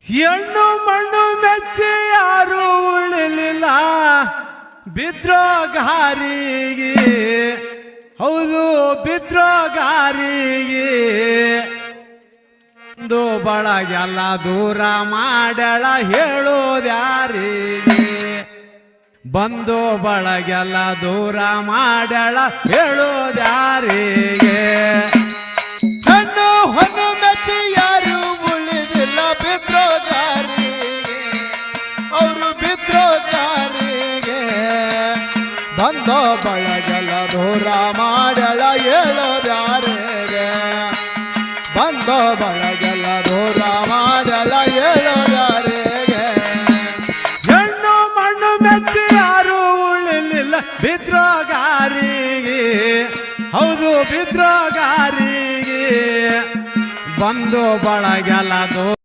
ಹೆಣ್ಣು ಮಣ್ಣು ಮೆಚ್ಚಿ ಯಾರು ಉಳಿಲಿಲ್ಲ ಬಿದ್ರೋಗಾರಿಗೆ. ಹೌದು ಬಿದ್ರೋಗಾರಿಗೆ. ಒಂದು ಬಳಗೆಲ್ಲ ದೂರ ಮಾಡಳ ಹೇಳೋದ್ಯಾರಿಗೆ. ಬಂದು ಬಳಗೆಲ್ಲ ದೂರ ಮಾಡಳ ಹೇಳೋದ್ಯಾರಿಗೆ. ಹೆಣ್ಣು ಹೊನ್ನು ಮೆಚ್ಚಿ ಯಾರು ಉಳಿದಿಲ್ಲ ಬಿದ್ರೋಗಾರಿಗೆ. ಅವರು ಬಿದ್ರೋಗಾರಿಗೆ. ಬಂದೋ ಬಳಗೆಲ್ಲ ದೂರ ಮಾಡಳ ಹೇಳೋದ್ಯಾರಿಗೆ. ಬಂದೋ ಬಳಗೆಲ್ಲ ದೂರ ಮಾಡಳ ಹೇಳೋದ್ಯಾರಿಗೆ. ಹೆಣ್ಣು ಮಣ್ಣು ಮೆಚ್ಚಿ ಯಾರು ಉಳಿಲಿಲ್ಲ ಬಿದ್ರೋಗಾರಿಗೆ. ಹೌದು ಬಿದ್ರೋಗಾರಿಗೆ. ಬಂದು ಬಳಗೆಲ್ಲ